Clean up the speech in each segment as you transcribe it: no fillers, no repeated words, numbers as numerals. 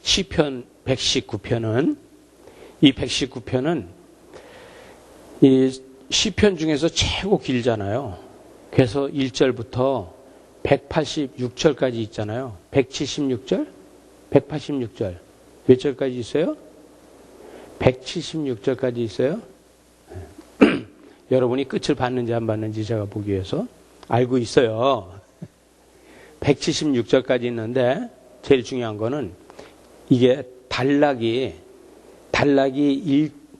시편 119편은 이 119편은 이 시편 중에서 최고 길잖아요. 그래서 1절부터 186절까지 있잖아요. 176절? 186절. 몇 절까지 있어요? 176절까지 있어요. 여러분이 끝을 봤는지 안 봤는지 제가 보기 위해서 알고 있어요. 176절까지 있는데 제일 중요한 거는 이게 단락이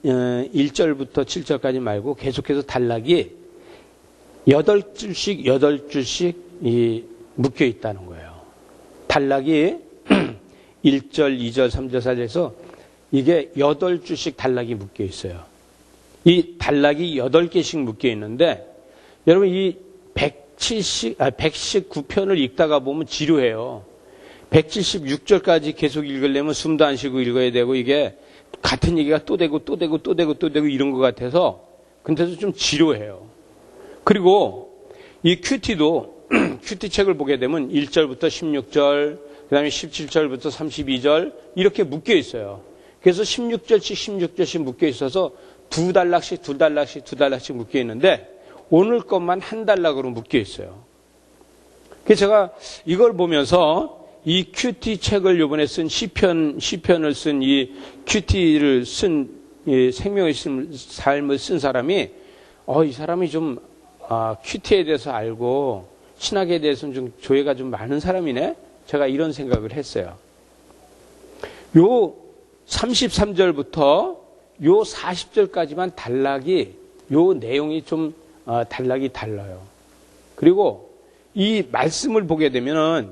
1절부터 7절까지 말고 계속해서 단락이 8줄씩 묶여 있다는 거예요. 단락이 1절, 2절, 3절, 4절에서 이게 8줄씩 단락이 묶여 있어요. 이 단락이 8개씩 묶여 있는데 여러분 이 119편을 읽다가 보면 지루해요. 176절까지 계속 읽으려면 숨도 안 쉬고 읽어야 되고 이게 같은 얘기가 또 되고 이런 것 같아서 근데도 좀 지루해요. 그리고 이 큐티도 큐티 책을 보게 되면 1절부터 16절, 그 다음에 17절부터 32절 이렇게 묶여 있어요. 그래서 16절씩 묶여 있어서 두 단락씩 묶여 있는데 오늘 것만 한 단락으로 묶여 있어요. 그래서 제가 이걸 보면서 이 큐티 책을 이번에 쓴 시편을 쓴 이 큐티를 쓴 생명의 삶을 쓴 사람이 이 사람이 좀 큐티에 대해서 알고 신학에 대해서는 좀 조예가 좀 많은 사람이네. 제가 이런 생각을 했어요. 요 33절부터 요 40절까지만 단락이 요 내용이 좀 단락이 달라요. 그리고 이 말씀을 보게 되면은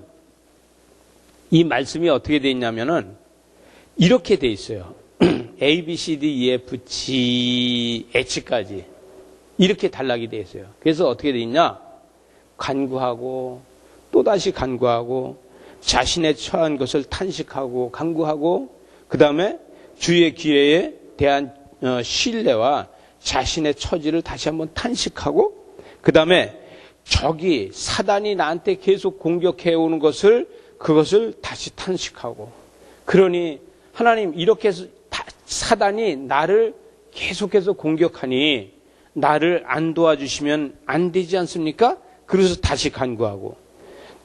이 말씀이 어떻게 되어 있냐면은 이렇게 되어 있어요. A, B, C, D, E, F, G, H까지 이렇게 단락이 되어 있어요. 그래서 어떻게 되어 있냐? 간구하고 또다시 간구하고 자신의 처한 것을 탄식하고 간구하고 그 다음에 주의 기회에 대한 신뢰와 자신의 처지를 다시 한번 탄식하고 그 다음에 적이 사단이 나한테 계속 공격해 오는 그것을 다시 탄식하고 그러니 하나님 이렇게 해서 사단이 나를 계속해서 공격하니 나를 안 도와주시면 안 되지 않습니까? 그래서 다시 간구하고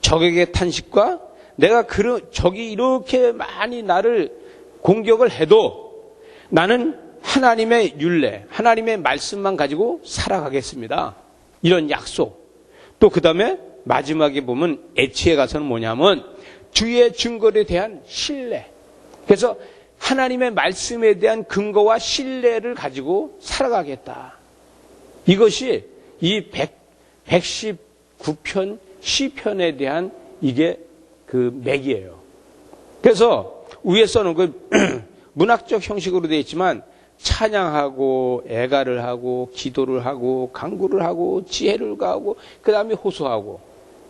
적에게 탄식과 내가 적이 이렇게 많이 나를 공격을 해도 나는 하나님의 율례, 하나님의 말씀만 가지고 살아가겠습니다. 이런 약속. 또 그 다음에 마지막에 보면 H에 가서는 뭐냐면 주의 증거에 대한 신뢰. 그래서 하나님의 말씀에 대한 근거와 신뢰를 가지고 살아가겠다. 이것이 이 119편 시편에 대한 이게 그 맥이에요. 그래서 위에 써놓은 그 문학적 형식으로 되어 있지만 찬양하고 애가를 하고 기도를 하고 간구를 하고 지혜를 가하고 그 다음에 호소하고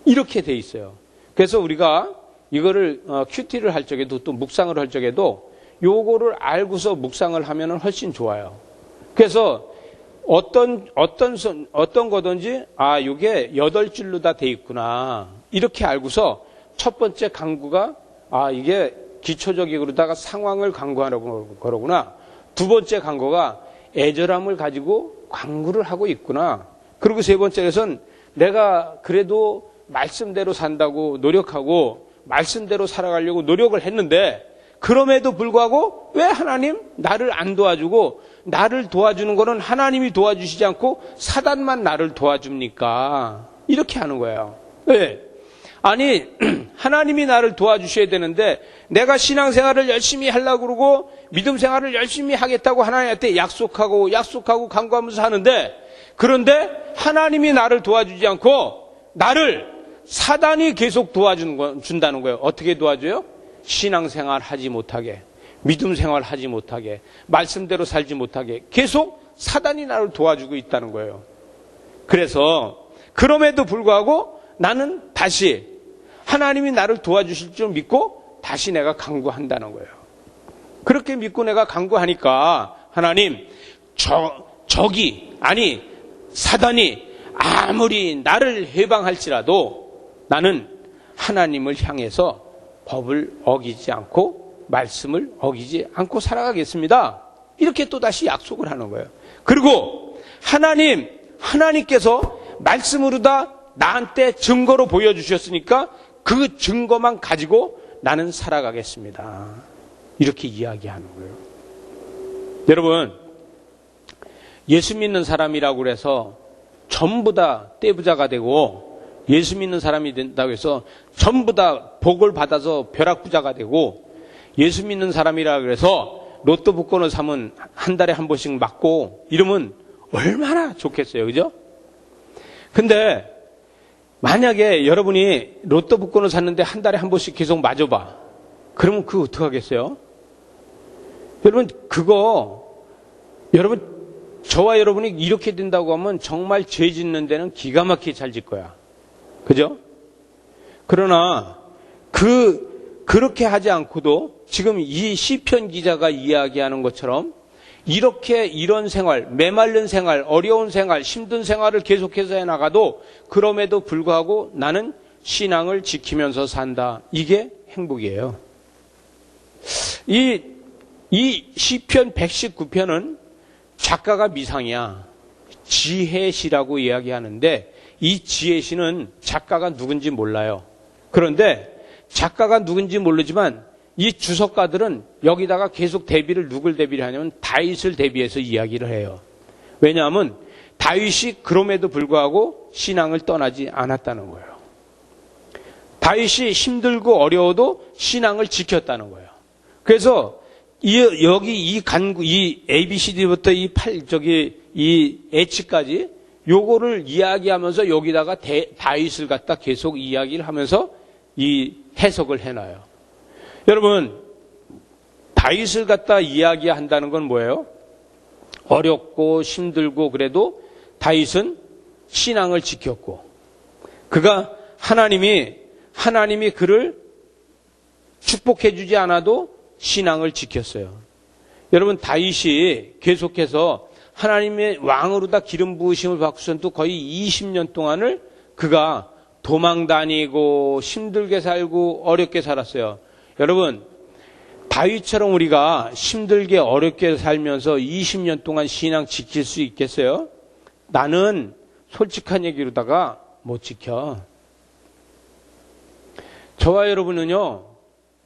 이렇게 되어 있어요. 그래서 우리가 이거를 큐티를 할 적에도 또 묵상을 할 적에도 요거를 알고서 묵상을 하면 훨씬 좋아요. 그래서 어떤 거든지 요게 8줄로 다 돼 있구나 이렇게 알고서 첫 번째 간구가 이게 기초적으로다가 상황을 간구하는 거로구나. 두 번째 간구가 애절함을 가지고 간구를 하고 있구나. 그리고 세 번째에서는 내가 그래도 말씀대로 산다고 노력하고 말씀대로 살아가려고 노력을 했는데 그럼에도 불구하고 왜 하나님 나를 안 도와주고 나를 도와주는 거는 하나님이 도와주시지 않고 사단만 나를 도와줍니까? 이렇게 하는 거예요. 왜? 아니 하나님이 나를 도와주셔야 되는데 내가 신앙생활을 열심히 하려고 그러고 믿음생활을 열심히 하겠다고 하나님한테 약속하고 간구하면서 하는데 그런데 하나님이 나를 도와주지 않고 나를 사단이 계속 도와준다는 거예요. 어떻게 도와줘요? 신앙생활 하지 못하게 믿음생활 하지 못하게 말씀대로 살지 못하게 계속 사단이 나를 도와주고 있다는 거예요. 그래서 그럼에도 불구하고 나는 다시 하나님이 나를 도와주실 줄 믿고 다시 내가 간구한다는 거예요. 그렇게 믿고 내가 간구하니까 하나님 사단이 아무리 나를 해방할지라도 나는 하나님을 향해서 법을 어기지 않고 말씀을 어기지 않고 살아가겠습니다. 이렇게 또다시 약속을 하는 거예요. 그리고 하나님께서 말씀으로 다 나한테 증거로 보여주셨으니까 그 증거만 가지고 나는 살아가겠습니다. 이렇게 이야기하는 거예요. 여러분, 예수 믿는 사람이라고 그래서 전부 다 떼부자가 되고, 예수 믿는 사람이 된다고 해서 전부 다 복을 받아서 벼락부자가 되고, 예수 믿는 사람이라 그래서 로또 복권을 사면 한 달에 한 번씩 맞고 이러면 얼마나 좋겠어요. 그죠? 근데 만약에 여러분이 로또 복권을 샀는데 한 달에 한 번씩 계속 맞아봐. 그러면 그거 어떡하겠어요? 여러분, 저와 여러분이 이렇게 된다고 하면 정말 죄 짓는 데는 기가 막히게 잘 짓 거야. 그죠? 그러나 그렇게 하지 않고도 지금 이 시편 기자가 이야기하는 것처럼 이런 생활, 메말른 생활, 어려운 생활, 힘든 생활을 계속해서 해나가도 그럼에도 불구하고 나는 신앙을 지키면서 산다. 이게 행복이에요. 이 시편 119편은 작가가 미상이야. 지혜시라고 이야기하는데 이 지혜시는 작가가 누군지 몰라요. 그런데 작가가 누군지 모르지만 이 주석가들은 여기다가 계속 누굴 대비를 하냐면 다윗을 대비해서 이야기를 해요. 왜냐하면 다윗이 그럼에도 불구하고 신앙을 떠나지 않았다는 거예요. 다윗이 힘들고 어려워도 신앙을 지켰다는 거예요. 그래서 이 ABCD부터 이 H까지 요거를 이야기하면서 여기다가 다윗을 갖다 계속 이야기를 하면서 이 해석을 해놔요. 여러분, 다윗을 갖다 이야기한다는 건 뭐예요? 어렵고 힘들고 그래도 다윗은 신앙을 지켰고, 그가 하나님이 그를 축복해 주지 않아도 신앙을 지켰어요. 여러분, 다윗이 계속해서 하나님의 왕으로 다 기름 부으심을 받고서도 거의 20년 동안을 그가 도망 다니고 힘들게 살고 어렵게 살았어요. 여러분, 다윗처럼 우리가 힘들게 어렵게 살면서 20년 동안 신앙 지킬 수 있겠어요? 나는 솔직한 얘기로다가 못 지켜. 저와 여러분은요,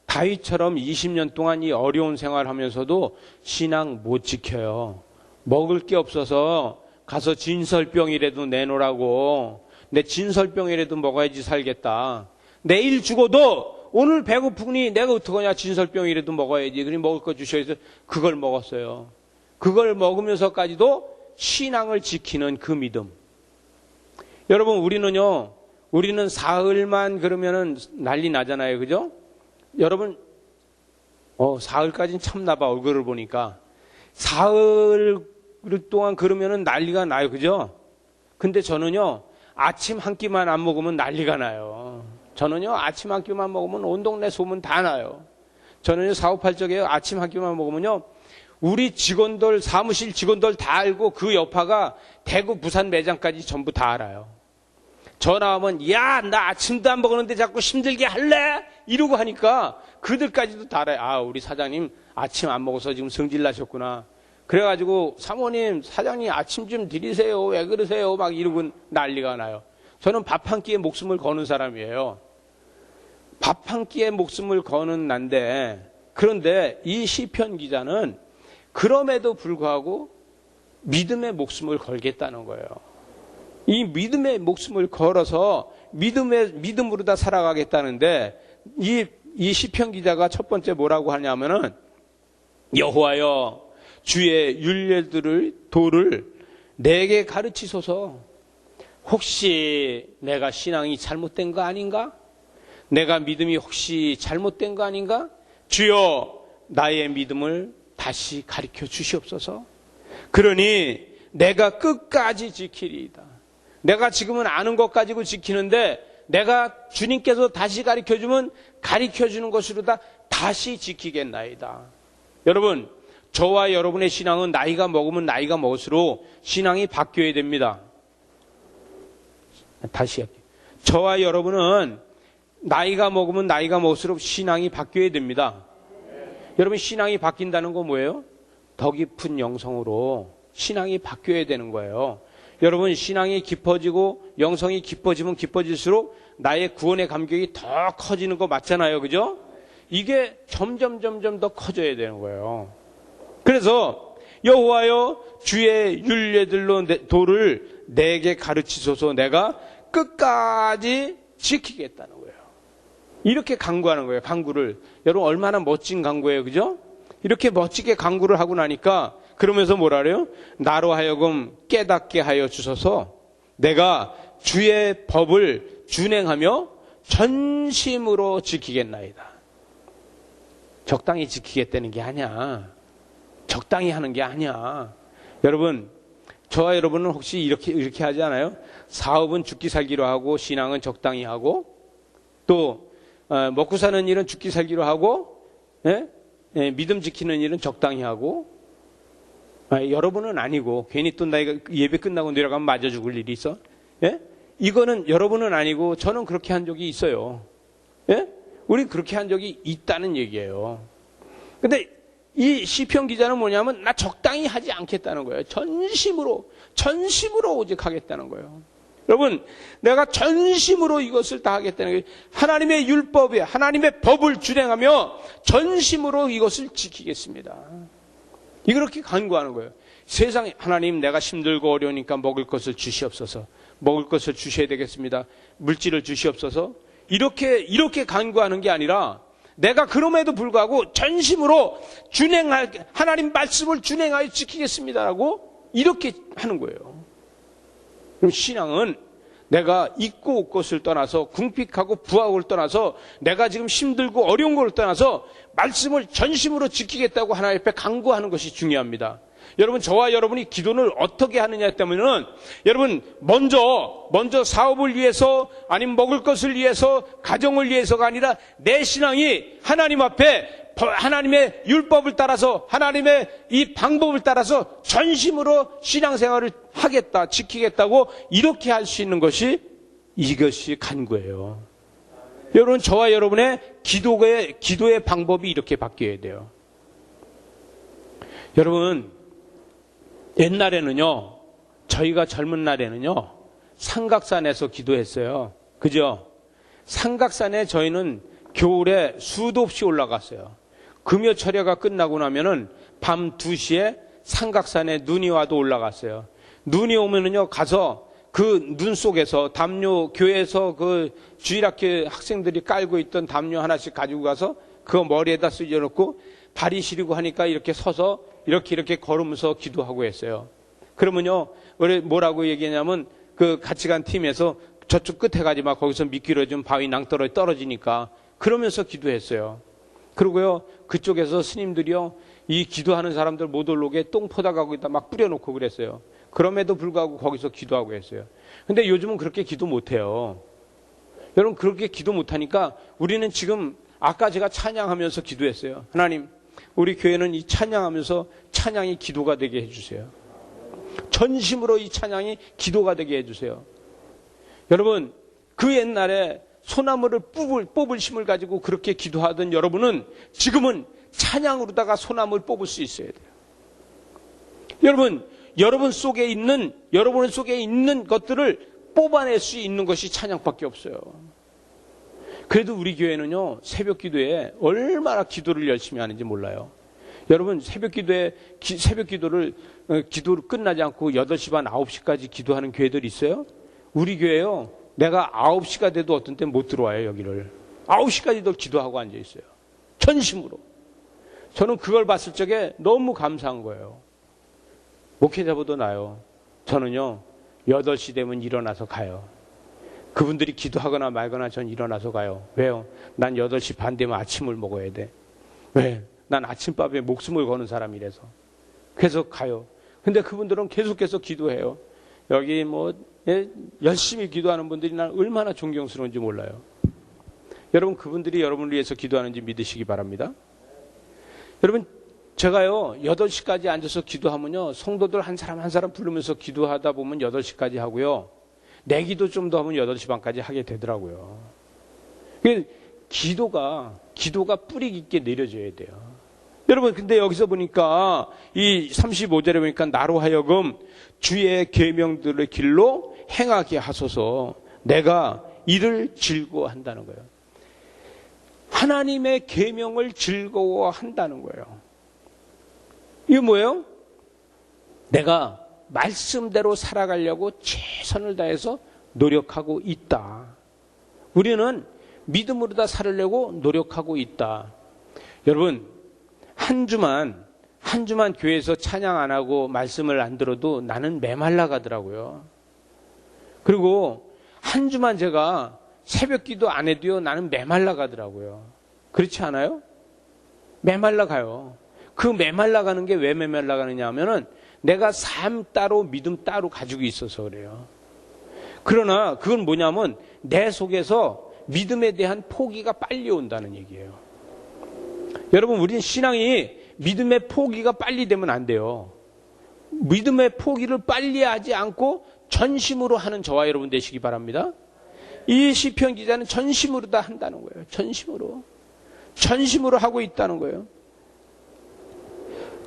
다윗처럼 20년 동안 이 어려운 생활하면서도 신앙 못 지켜요. 먹을 게 없어서 가서 진설병이라도 내놓으라고, 내 진설병이라도 먹어야지 살겠다. 내일 죽어도 오늘 배고프니 내가 어떡하냐, 진설병이라도 먹어야지. 그러니 먹을 거 주셔야 해서 그걸 먹었어요. 그걸 먹으면서까지도 신앙을 지키는 그 믿음. 여러분, 우리는 사흘만 그러면은 난리 나잖아요. 그죠? 여러분, 사흘까지는 참나봐, 얼굴을 보니까. 사흘 동안 그러면은 난리가 나요. 그죠? 근데 저는요, 아침 한 끼만 안 먹으면 난리가 나요. 저는요, 아침 한 끼만 먹으면 온 동네 소문 다 나요. 저는요, 사업할 적에 아침 한 끼만 먹으면요, 우리 직원들, 사무실 직원들 다 알고 그 여파가 대구, 부산 매장까지 전부 다 알아요. 전화하면, 야, 나 아침도 안 먹었는데 자꾸 힘들게 할래? 이러고 하니까 그들까지도 다 알아요. 아, 우리 사장님 아침 안 먹어서 지금 성질 나셨구나. 그래가지고 사모님, 사장님 아침 좀 드리세요. 왜 그러세요? 막 이러고 난리가 나요. 저는 밥 한 끼에 목숨을 거는 사람이에요. 밥 한 끼에 목숨을 거는 난데, 그런데 이 시편 기자는 그럼에도 불구하고 믿음의 목숨을 걸겠다는 거예요. 이 믿음의 목숨을 걸어서 믿음으로 다 살아가겠다는데, 이 시편 기자가 첫 번째 뭐라고 하냐면은, 여호와여, 주의 도를 내게 가르치소서. 혹시 내가 신앙이 잘못된 거 아닌가? 내가 믿음이 혹시 잘못된 거 아닌가? 주여, 나의 믿음을 다시 가르쳐 주시옵소서. 그러니 내가 끝까지 지키리이다. 내가 지금은 아는 것 가지고 지키는데, 내가 주님께서 다시 가르쳐주면 가르쳐주는 것으로 다시 지키겠나이다. 여러분, 저와 여러분의 신앙은 나이가 먹으면 나이가 먹을수록 신앙이 바뀌어야 됩니다. 다시 할게요. 저와 여러분은 나이가 먹으면 나이가 먹을수록 신앙이 바뀌어야 됩니다. 여러분, 신앙이 바뀐다는 건 뭐예요? 더 깊은 영성으로 신앙이 바뀌어야 되는 거예요. 여러분, 신앙이 깊어지고 영성이 깊어지면 깊어질수록 나의 구원의 감격이 더 커지는 거 맞잖아요. 그죠? 이게 점점 더 커져야 되는 거예요. 그래서 여호와여, 주의 율례들로 도를 내게 가르치소서. 내가 끝까지 지키겠다는 거예요. 이렇게 강구하는 거예요. 강구를. 여러분, 얼마나 멋진 강구예요. 그죠? 이렇게 멋지게 강구를 하고 나니까 그러면서 뭐라 그래요? 나로 하여금 깨닫게 하여 주소서. 내가 주의 법을 준행하며 전심으로 지키겠나이다. 적당히 지키겠다는 게 아니야. 적당히 하는 게 아니야. 여러분, 저와 여러분은 혹시 이렇게 하지 않아요? 사업은 죽기 살기로 하고, 신앙은 적당히 하고, 또 먹고 사는 일은 죽기 살기로 하고, 믿음 지키는 일은 적당히 하고. 여러분은 아니고, 괜히 또 나이가 예배 끝나고 내려가면 맞아 죽을 일이 있어? 이거는 여러분은 아니고 저는 그렇게 한 적이 있어요. 우린 그렇게 한 적이 있다는 얘기예요. 근데 이 시편 기자는 뭐냐면 나 적당히 하지 않겠다는 거예요. 전심으로 오직 하겠다는 거예요. 여러분, 내가 전심으로 이것을 다 하겠다는 거예요. 하나님의 율법에 하나님의 법을 준행하며 전심으로 이것을 지키겠습니다. 이렇게 간구하는 거예요. 세상에 하나님, 내가 힘들고 어려우니까 먹을 것을 주시옵소서. 먹을 것을 주셔야 되겠습니다. 물질을 주시옵소서. 이렇게 간구하는 게 아니라 내가 그럼에도 불구하고 전심으로 하나님 말씀을 준행하여 지키겠습니다라고 이렇게 하는 거예요. 그럼 신앙은 내가 있고 없 것을 떠나서, 궁핍하고 부하고를 떠나서, 내가 지금 힘들고 어려운 걸 떠나서 말씀을 전심으로 지키겠다고 하나님 앞에 간구하는 것이 중요합니다. 여러분, 저와 여러분이 기도를 어떻게 하느냐 했다면은, 여러분, 먼저 사업을 위해서, 아니면 먹을 것을 위해서, 가정을 위해서가 아니라 내 신앙이 하나님 앞에 하나님의 율법을 따라서, 하나님의 이 방법을 따라서 전심으로 신앙생활을 하겠다, 지키겠다고 이렇게 할 수 있는 것이, 이것이 간구예요. 여러분, 저와 여러분의 기도의 방법이 이렇게 바뀌어야 돼요. 여러분, 옛날에는요, 저희가 젊은 날에는요, 삼각산에서 기도했어요. 그죠? 삼각산에 저희는 겨울에 수도 없이 올라갔어요. 금요철야가 끝나고 나면은 밤 2시에 삼각산에 눈이 와도 올라갔어요. 눈이 오면은요, 가서 그 눈 속에서 담요, 교회에서 그 주일학교 학생들이 깔고 있던 담요 하나씩 가지고 가서 그거 머리에다 쓰여놓고 발이 시리고 하니까 이렇게 서서 이렇게 걸으면서 기도하고 했어요. 그러면요, 뭐라고 얘기하냐면, 그 같이 간 팀에서 저쪽 끝에 가지 마. 거기서 미끄러지면 바위 낭떠러지 떨어지니까. 그러면서 기도했어요. 그리고요, 그쪽에서 스님들이요, 이 기도하는 사람들 못 올라오게 똥포다 가고다 막 뿌려놓고 그랬어요. 그럼에도 불구하고 거기서 기도하고 했어요. 근데 요즘은 그렇게 기도 못해요. 여러분, 그렇게 기도 못하니까 우리는 지금, 아까 제가 찬양하면서 기도했어요. 하나님, 우리 교회는 이 찬양하면서 찬양이 기도가 되게 해주세요. 전심으로 이 찬양이 기도가 되게 해주세요. 여러분, 그 옛날에 소나무를 뽑을 힘을 가지고 그렇게 기도하던 여러분은 지금은 찬양으로다가 소나무를 뽑을 수 있어야 돼요. 여러분 속에 있는 것들을 뽑아낼 수 있는 것이 찬양밖에 없어요. 그래도 우리 교회는요, 새벽 기도에 얼마나 기도를 열심히 하는지 몰라요. 여러분, 새벽 기도를 끝나지 않고 8시 반, 9시까지 기도하는 교회들이 있어요? 우리 교회요, 내가 9시가 돼도 어떤 때 못 들어와요, 여기를. 9시까지도 기도하고 앉아있어요. 전심으로. 저는 그걸 봤을 적에 너무 감사한 거예요. 목회자보다 나요. 저는요, 8시 되면 일어나서 가요. 그분들이 기도하거나 말거나 전 일어나서 가요. 왜요? 난 8시 반 되면 아침을 먹어야 돼. 왜? 난 아침밥에 목숨을 거는 사람이라서. 그래서 가요. 근데 그분들은 계속해서 기도해요. 여기 열심히 기도하는 분들이 난 얼마나 존경스러운지 몰라요. 여러분, 그분들이 여러분을 위해서 기도하는지 믿으시기 바랍니다. 여러분, 제가요, 8시까지 앉아서 기도하면요, 성도들 한 사람 한 사람 부르면서 기도하다 보면 8시까지 하고요, 내 기도 좀 더 하면 8시 반까지 하게 되더라고요. 기도가 뿌리 깊게 내려져야 돼요. 여러분, 근데 여기서 보니까 이 35절에 보니까 나로 하여금 주의 계명들의 길로 행하게 하소서. 내가 이를 즐거워한다는 거예요. 하나님의 계명을 즐거워한다는 거예요. 이게 뭐예요? 내가 말씀대로 살아가려고 최선을 다해서 노력하고 있다. 우리는 믿음으로 다 살으려고 노력하고 있다. 여러분, 한 주만 교회에서 찬양 안 하고 말씀을 안 들어도 나는 메말라 가더라고요. 그리고 한 주만 제가 새벽 기도 안 해도요, 나는 메말라 가더라고요. 그렇지 않아요? 메말라 가요. 그 메말라 가는 게 왜 메말라 가느냐 하면은 내가 삶 따로 믿음 따로 가지고 있어서 그래요. 그러나 그건 뭐냐면 내 속에서 믿음에 대한 포기가 빨리 온다는 얘기예요. 여러분, 우리는 신앙이 믿음의 포기가 빨리 되면 안 돼요. 믿음의 포기를 빨리 하지 않고 전심으로 하는 저와 여러분 되시기 바랍니다. 이 시편 기자는 전심으로 다 한다는 거예요. 전심으로 하고 있다는 거예요.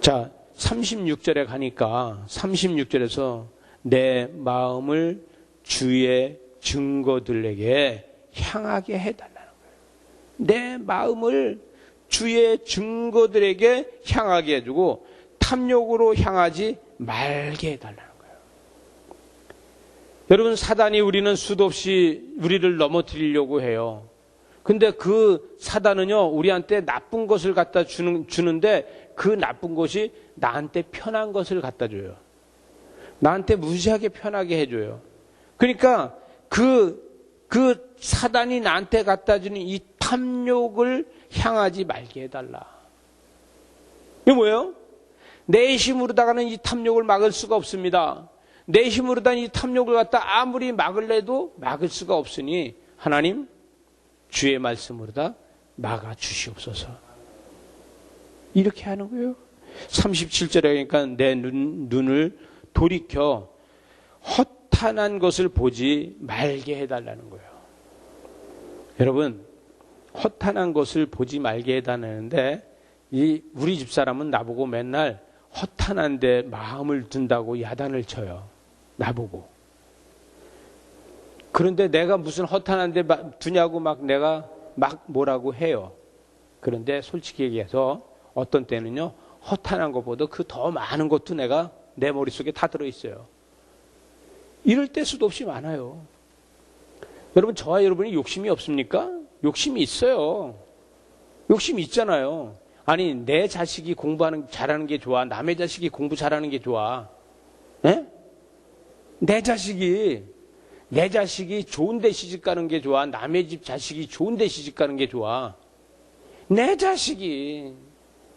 자, 36절에 가니까 36절에서 내 마음을 주의 증거들에게 향하게 해달라는 거예요. 내 마음을 주의 증거들에게 향하게 해주고 탐욕으로 향하지 말게 해달라는 거예요. 여러분, 사단이 우리는 수도 없이 우리를 넘어뜨리려고 해요. 근데 그 사단은요, 우리한테 나쁜 것을 갖다 주는데 그 나쁜 것이 나한테 편한 것을 갖다 줘요. 나한테 무시하게 편하게 해줘요. 그러니까 그 사단이 나한테 갖다 주는 이 탐욕을 향하지 말게 해달라. 이게 뭐예요? 내 힘으로다가는 이 탐욕을 막을 수가 없습니다. 내 힘으로다가 이 탐욕을 갖다 아무리 막을래도 막을 수가 없으니 하나님, 주의 말씀으로다 막아 주시옵소서. 이렇게 하는 거예요. 37절에 그러니까 내 눈을 돌이켜 허탄한 것을 보지 말게 해달라는 거예요. 여러분, 허탄한 것을 보지 말게 해달라는데 우리 집사람은 나보고 맨날 허탄한 데 마음을 둔다고 야단을 쳐요. 나보고. 그런데 내가 무슨 허탄한 데 두냐고 내가 뭐라고 해요. 그런데 솔직히 얘기해서 어떤 때는요, 허탄한 것보다 그 더 많은 것도 내가 내 머릿속에 다 들어있어요. 이럴 때 수도 없이 많아요. 여러분, 저와 여러분이 욕심이 없습니까? 욕심이 있어요. 욕심이 있잖아요. 아니, 내 자식이 잘하는 게 좋아? 남의 자식이 공부 잘하는 게 좋아? 에? 내 자식이 좋은 데 시집 가는 게 좋아? 남의 집 자식이 좋은 데 시집 가는 게 좋아? 내 자식이.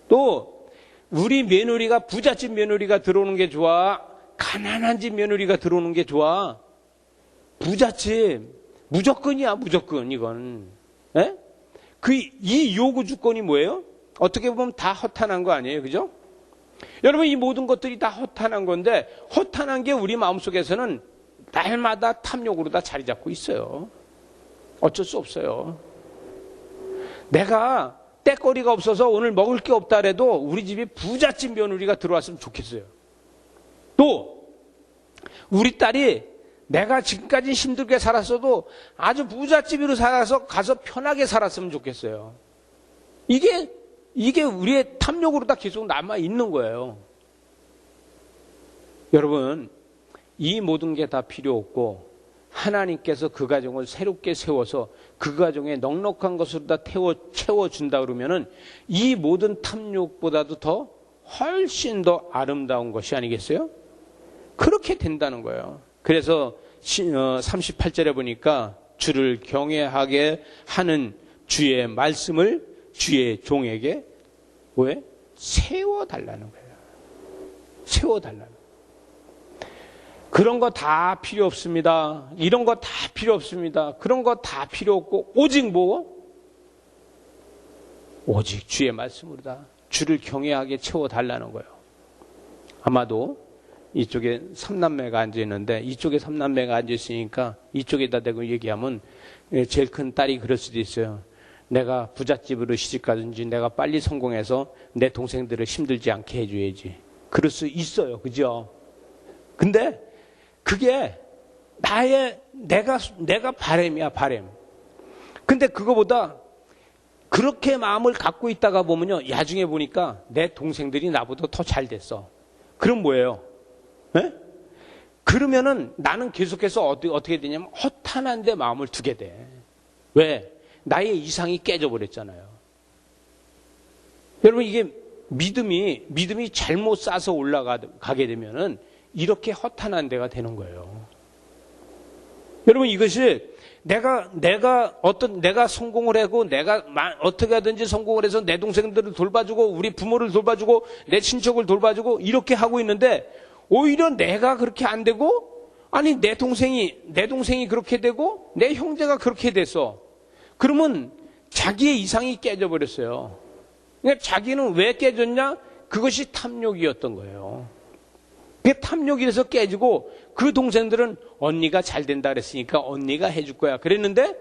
또 우리 며느리가 부잣집 며느리가 들어오는 게 좋아? 가난한 집 며느리가 들어오는 게 좋아? 부잣집 무조건이야, 무조건. 이건 이 요구 주권이 뭐예요? 어떻게 보면 다 허탄한 거 아니에요, 그죠? 여러분, 이 모든 것들이 다 허탄한 건데 허탄한 게 우리 마음속에서는 날마다 탐욕으로 다 자리 잡고 있어요. 어쩔 수 없어요. 내가 때거리가 없어서 오늘 먹을 게 없다 해도 우리 집에 부잣집 며느리가 들어왔으면 좋겠어요. 또 우리 딸이 내가 지금까지 힘들게 살았어도 아주 부잣집으로 살아서 가서 편하게 살았으면 좋겠어요. 이게 우리의 탐욕으로 다 계속 남아 있는 거예요. 여러분, 이 모든 게 다 필요 없고 하나님께서 그 가정을 새롭게 세워서 그 가정에 넉넉한 것으로 다 채워준다 그러면은 이 모든 탐욕보다도 더 훨씬 더 아름다운 것이 아니겠어요? 그렇게 된다는 거예요. 그래서 38절에 보니까 주를 경외하게 하는 주의 말씀을 주의 종에게 왜? 세워달라는 거예요. 세워달라는 거예요. 그런 거 다 필요 없습니다. 이런 거 다 필요 없습니다. 그런 거 다 필요 없고 오직 오직 주의 말씀으로 다 주를 경외하게 채워달라는 거예요. 아마도 이쪽에 삼남매가 앉아있는데 이쪽에 삼남매가 앉아있으니까 이쪽에다 대고 얘기하면 제일 큰 딸이 그럴 수도 있어요. 내가 부잣집으로 시집가든지 내가 빨리 성공해서 내 동생들을 힘들지 않게 해줘야지. 그럴 수 있어요. 그죠? 근데 그게 내가 바램이야, 바램. 근데 그거보다 그렇게 마음을 갖고 있다가 보면요, 나중에 보니까 내 동생들이 나보다 더 잘 됐어. 그럼 뭐예요? 네? 그러면은 나는 계속해서 어떻게 되냐면 허탄한 데 마음을 두게 돼. 왜? 나의 이상이 깨져버렸잖아요. 여러분, 이게 믿음이 잘못 쌓아서 올라가게 되면은 이렇게 허탄한 데가 되는 거예요. 여러분, 이것이 내가 성공을 하고 내가 어떻게 하든지 성공을 해서 내 동생들을 돌봐주고 우리 부모를 돌봐주고 내 친척을 돌봐주고 이렇게 하고 있는데 오히려 내가 그렇게 안 되고 아니 내 동생이 그렇게 되고 내 형제가 그렇게 됐어. 그러면 자기의 이상이 깨져버렸어요. 그러니까 자기는 왜 깨졌냐? 그것이 탐욕이었던 거예요. 그게 탐욕이 돼서 깨지고 그 동생들은 언니가 잘 된다 그랬으니까 언니가 해줄 거야 그랬는데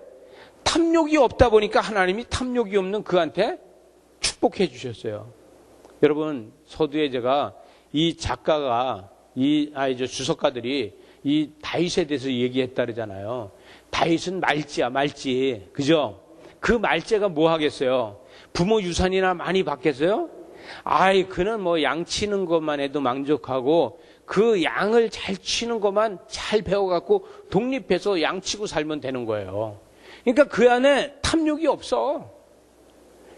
탐욕이 없다 보니까 하나님이 탐욕이 없는 그한테 축복해 주셨어요. 여러분, 서두에 제가 이 작가가 주석가들이 이 다윗에 대해서 얘기했다 그러잖아요. 다윗은 말지야, 말지. 그죠? 그 말제가 뭐 하겠어요? 부모 유산이나 많이 받겠어요? 그는 뭐 양 치는 것만 해도 만족하고 그 양을 잘 치는 것만 잘 배워갖고 독립해서 양 치고 살면 되는 거예요. 그러니까 그 안에 탐욕이 없어.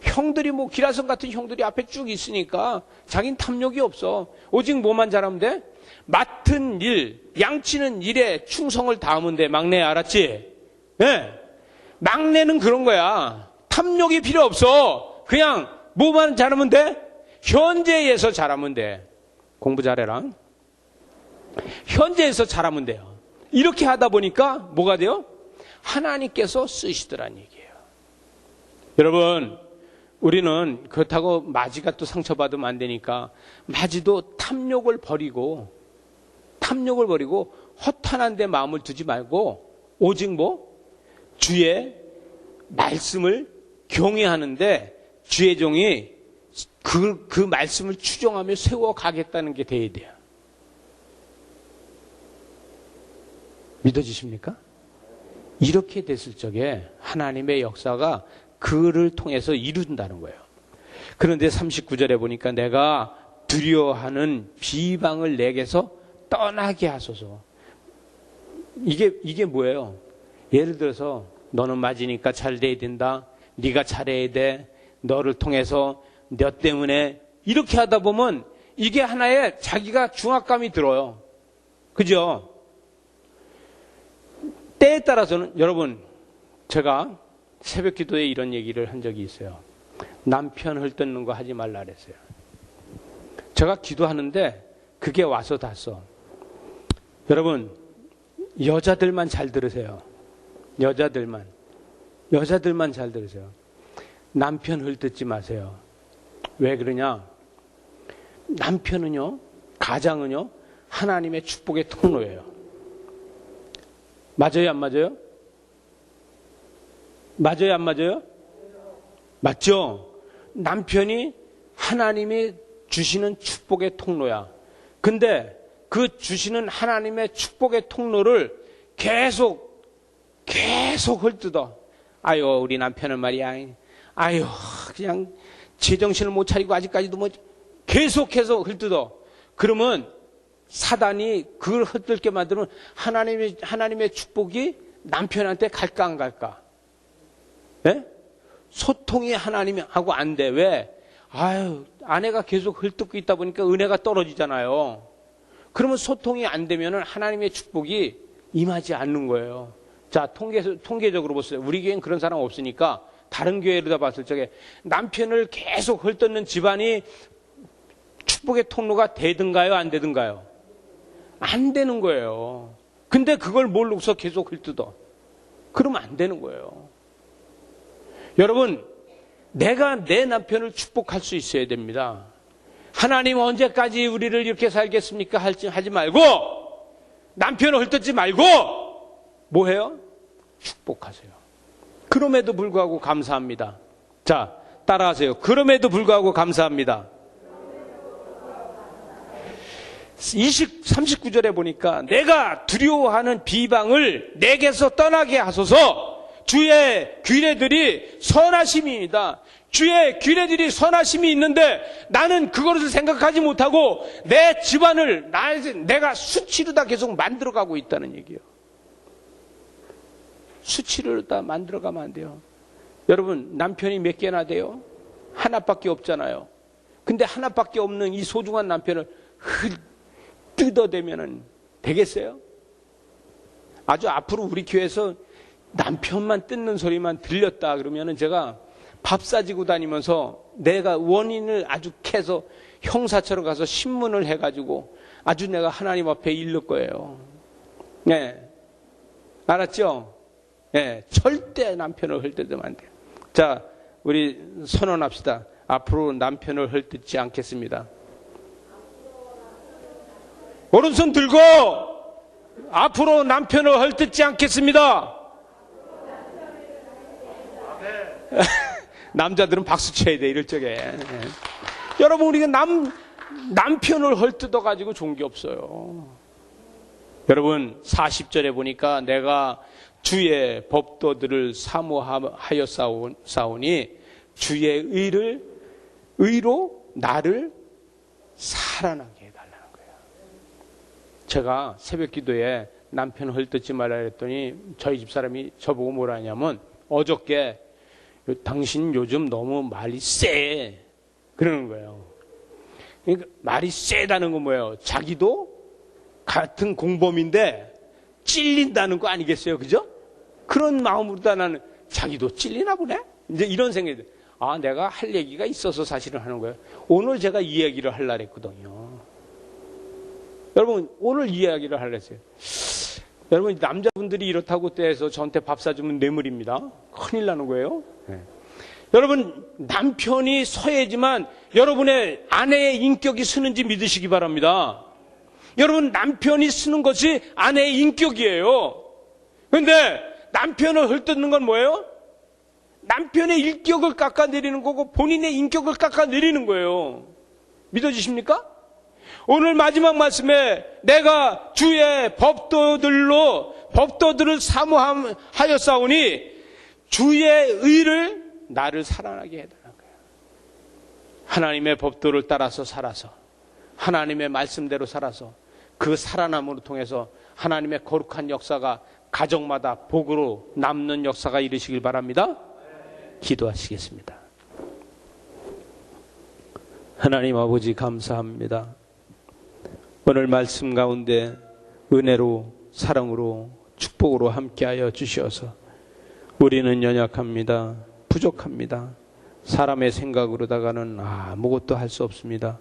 형들이 뭐 기라성 같은 형들이 앞에 쭉 있으니까 자긴 탐욕이 없어. 오직 뭐만 잘하면 돼? 맡은 일, 양치는 일에 충성을 다하면 돼. 막내 알았지? 네. 막내는 그런 거야. 탐욕이 필요 없어. 그냥 뭐만 잘하면 돼? 현재에서 잘하면 돼. 공부 잘해라. 현재에서 잘하면 돼요. 이렇게 하다 보니까 뭐가 돼요? 하나님께서 쓰시더란 얘기예요. 여러분, 우리는 그렇다고 마지가 또 상처받으면 안 되니까 마지도 탐욕을 버리고 허탄한 데 마음을 두지 말고 오직 주의 말씀을 경외하는데 주의 종이 그 말씀을 추종하며 세워가겠다는 게 돼야 돼요. 믿어지십니까? 이렇게 됐을 적에 하나님의 역사가 그를 통해서 이룬다는 거예요. 그런데 39절에 보니까 내가 두려워하는 비방을 내게서 떠나게 하소서. 이게 뭐예요? 예를 들어서 너는 맞으니까 잘 돼야 된다. 네가 잘해야 돼. 너를 통해서 너 때문에 이렇게 하다 보면 이게 하나의 자기가 중압감이 들어요. 그죠? 때에 따라서는 여러분, 제가 새벽 기도에 이런 얘기를 한 적이 있어요. 남편 헐뜯는 거 하지 말라 그랬어요. 제가 기도하는데 그게 와서 닿았어. 여러분, 여자들만 잘 들으세요. 여자들만 잘 들으세요. 남편 헐뜯지 마세요. 왜 그러냐? 남편은요, 가장은요, 하나님의 축복의 통로예요. 맞아요, 안 맞아요? 맞아요, 안 맞아요? 맞죠? 남편이 하나님이 주시는 축복의 통로야. 근데 그 주시는 하나님의 축복의 통로를 계속 헐뜯어. 우리 남편은 말이야. 그냥 제정신을 못 차리고 아직까지도 계속해서 헐뜯어. 그러면 사단이 그걸 헐뜯게 만들면 하나님의 축복이 남편한테 갈까 안 갈까? 네? 소통이 하나님하고 안 돼. 왜? 아내가 계속 헐뜯고 있다 보니까 은혜가 떨어지잖아요. 그러면 소통이 안 되면 하나님의 축복이 임하지 않는 거예요. 자, 통계적으로 보세요. 우리 교회는 그런 사람 없으니까 다른 교회로다 봤을 적에 남편을 계속 헐뜯는 집안이 축복의 통로가 되든가요, 안 되든가요? 안 되는 거예요. 근데 그걸 모르고서 계속 헐뜯어. 그러면 안 되는 거예요. 여러분, 내가 내 남편을 축복할 수 있어야 됩니다. 하나님 언제까지 우리를 이렇게 살겠습니까? 하지 말고, 남편을 헐뜯지 말고, 뭐 해요? 축복하세요. 그럼에도 불구하고 감사합니다. 자, 따라하세요. 그럼에도 불구하고 감사합니다. 39절에 보니까 내가 두려워하는 비방을 내게서 떠나게 하소서. 주의 규례들이 선하심입니다. 주의 규례들이 선하심이 있는데 나는 그것을 생각하지 못하고 내 집안을 내가 수치로 다 계속 만들어가고 있다는 얘기예요. 수치를 다 만들어가면 안 돼요. 여러분, 남편이 몇 개나 돼요? 하나밖에 없잖아요. 근데 하나밖에 없는 이 소중한 남편을 뜯어대면 되겠어요? 아주 앞으로 우리 교회에서 남편만 뜯는 소리만 들렸다 그러면은 제가 밥 싸지고 다니면서 내가 원인을 아주 캐서 형사처럼 가서 신문을 해가지고 아주 내가 하나님 앞에 일를 거예요. 네. 알았죠? 네. 절대 남편을 헐뜯으면 안 돼요. 자, 우리 선언합시다. 앞으로 남편을 헐뜯지 않겠습니다. 오른손 들고 앞으로 남편을 헐뜯지 않겠습니다. 남자들은 박수 쳐야 돼, 이럴 적에. 여러분, 우리가 남편을 헐뜯어가지고 좋은 게 없어요. 여러분, 40절에 보니까 내가 주의 법도들을 사모하여 싸우니 주의 의로 나를 살아나게 해달라는 거예요. 제가 새벽 기도에 남편 헐뜯지 말라 그랬더니 저희 집사람이 저보고 뭐라 하냐면 어저께 당신 요즘 너무 말이 세 그러는 거예요. 그러니까 말이 세다는 건 뭐예요? 자기도 같은 공범인데 찔린다는 거 아니겠어요? 그죠? 그런 마음으로 나는 자기도 찔리나 보네? 이제 이런 생각이 들어요. 아, 내가 할 얘기가 있어서 사실은 하는 거예요. 오늘 제가 이 얘기를 하려고 했거든요. 여러분, 오늘 이 이야기를 하려고 했어요. 여러분, 남자분들이 이렇다고 떼서 저한테 밥 사주면 뇌물입니다. 큰일 나는 거예요. 네. 여러분, 남편이 서예지만 여러분의 아내의 인격이 쓰는지 믿으시기 바랍니다. 여러분, 남편이 쓰는 것이 아내의 인격이에요. 그런데 남편을 헐뜯는 건 뭐예요? 남편의 인격을 깎아내리는 거고 본인의 인격을 깎아내리는 거예요. 믿어지십니까? 오늘 마지막 말씀에 내가 주의 법도들을 사모하여 싸우니 주의 의를 나를 살아나게 해달라는 거예요. 하나님의 법도를 따라서 살아서 하나님의 말씀대로 살아서 그 살아남으로 통해서 하나님의 거룩한 역사가 가정마다 복으로 남는 역사가 이루시길 바랍니다. 기도하시겠습니다. 하나님 아버지 감사합니다. 오늘 말씀 가운데 은혜로 사랑으로 축복으로 함께하여 주셔서 우리는 연약합니다. 부족합니다. 사람의 생각으로다가는 아무것도 할 수 없습니다.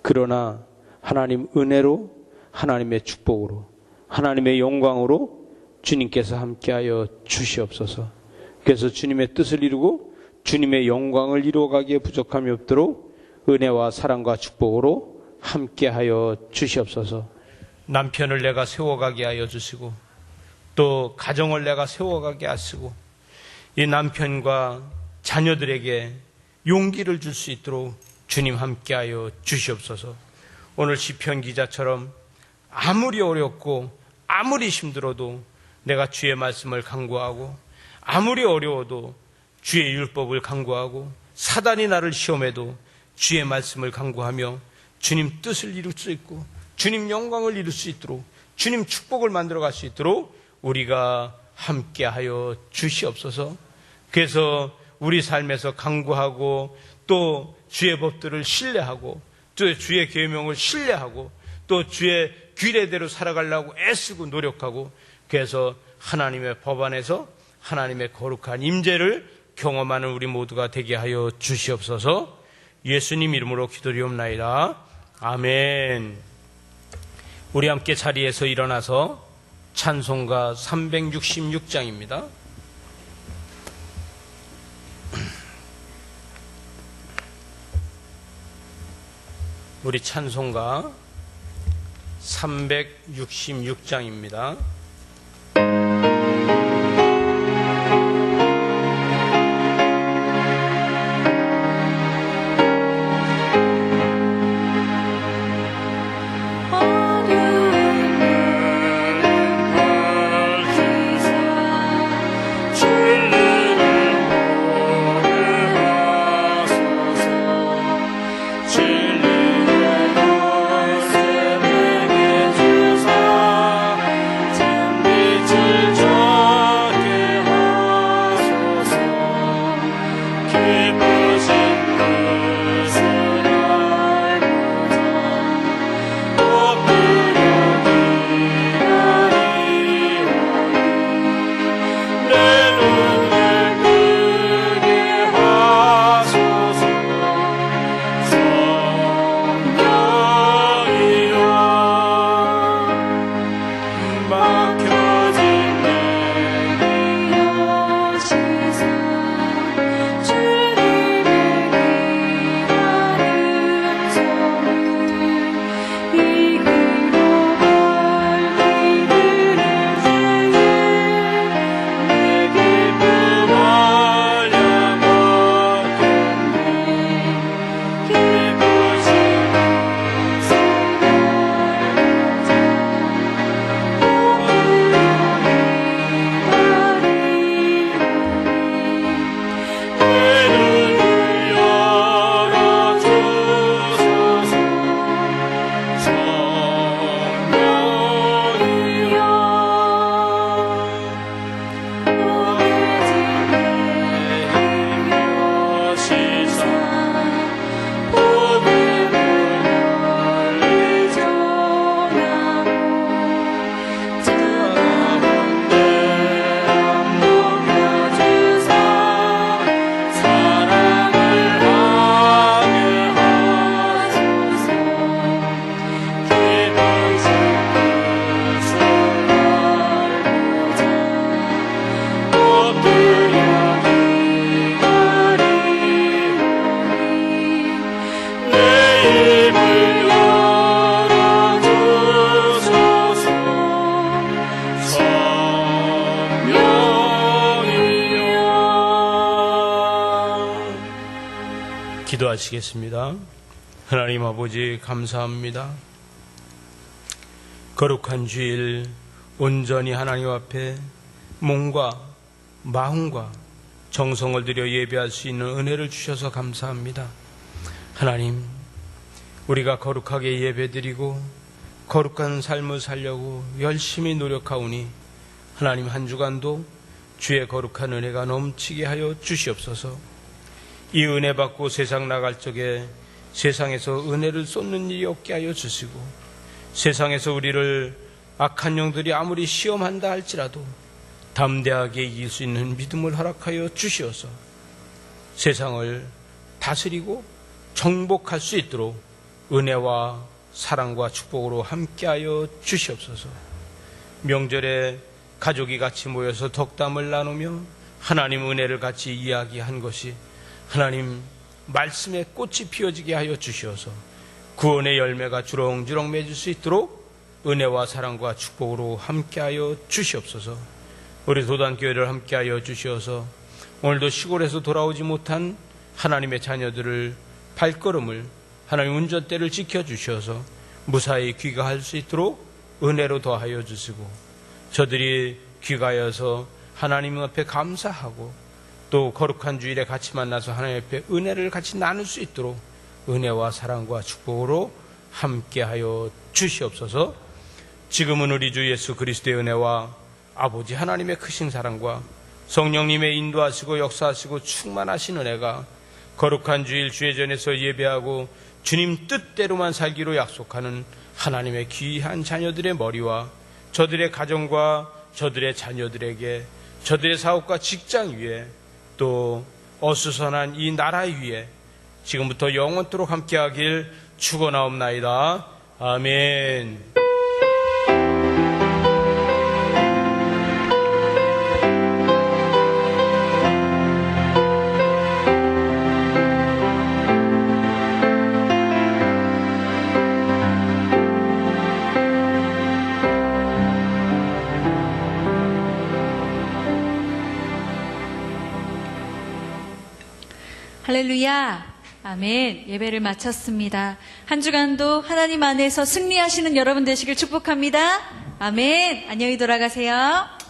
그러나 하나님 은혜로 하나님의 축복으로 하나님의 영광으로 주님께서 함께하여 주시옵소서. 그래서 주님의 뜻을 이루고 주님의 영광을 이루어가기에 부족함이 없도록 은혜와 사랑과 축복으로 함께하여 주시옵소서. 남편을 내가 세워가게 하여 주시고 또 가정을 내가 세워가게 하시고 이 남편과 자녀들에게 용기를 줄 수 있도록 주님 함께하여 주시옵소서. 오늘 시편 기자처럼 아무리 어렵고 아무리 힘들어도 내가 주의 말씀을 간구하고 아무리 어려워도 주의 율법을 간구하고 사단이 나를 시험해도 주의 말씀을 간구하며 주님 뜻을 이룰 수 있고 주님 영광을 이룰 수 있도록 주님 축복을 만들어갈 수 있도록 우리가 함께하여 주시옵소서. 그래서 우리 삶에서 간구하고 또 주의 법들을 신뢰하고 또 주의 계명을 신뢰하고 또 주의 규례대로 살아가려고 애쓰고 노력하고 그래서 하나님의 법 안에서 하나님의 거룩한 임재를 경험하는 우리 모두가 되게 하여 주시옵소서. 예수님 이름으로 기도리옵나이다. 아멘. 우리 함께 자리에서 일어나서 찬송가 366장입니다. 우리 찬송가 366장입니다. 기도하시겠습니다. 하나님 아버지 감사합니다. 거룩한 주일 온전히 하나님 앞에 몸과 마음과 정성을 들여 예배할 수 있는 은혜를 주셔서 감사합니다. 하나님, 우리가 거룩하게 예배드리고 거룩한 삶을 살려고 열심히 노력하오니 하나님 한 주간도 주의 거룩한 은혜가 넘치게 하여 주시옵소서. 이 은혜 받고 세상 나갈 적에 세상에서 은혜를 쏟는 일이 없게 하여 주시고, 세상에서 우리를 악한 영들이 아무리 시험한다 할지라도 담대하게 이길 수 있는 믿음을 허락하여 주시어서 세상을 다스리고 정복할 수 있도록 은혜와 사랑과 축복으로 함께하여 주시옵소서. 명절에 가족이 같이 모여서 덕담을 나누며 하나님 은혜를 같이 이야기한 것이 하나님 말씀의 꽃이 피어지게 하여 주시어서 구원의 열매가 주렁주렁 맺을 수 있도록 은혜와 사랑과 축복으로 함께하여 주시옵소서. 우리 도단교회를 함께하여 주시어서 오늘도 시골에서 돌아오지 못한 하나님의 자녀들을 발걸음을 하나님 운전대를 지켜주셔서 무사히 귀가할 수 있도록 은혜로 더하여 주시고, 저들이 귀가하여서 하나님 앞에 감사하고 또 거룩한 주일에 같이 만나서 하나님 앞에 은혜를 같이 나눌 수 있도록 은혜와 사랑과 축복으로 함께하여 주시옵소서. 지금은 우리 주 예수 그리스도의 은혜와 아버지 하나님의 크신 사랑과 성령님의 인도하시고 역사하시고 충만하신 은혜가 거룩한 주일 주의 전에서 예배하고 주님 뜻대로만 살기로 약속하는 하나님의 귀한 자녀들의 머리와 저들의 가정과 저들의 자녀들에게, 저들의 사업과 직장 위에, 또 어수선한 이 나라 위에 지금부터 영원토록 함께하길 축원하옵나이다. 아멘. 할렐루야. 아멘. 예배를 마쳤습니다. 한 주간도 하나님 안에서 승리하시는 여러분 되시길 축복합니다. 아멘. 안녕히 돌아가세요.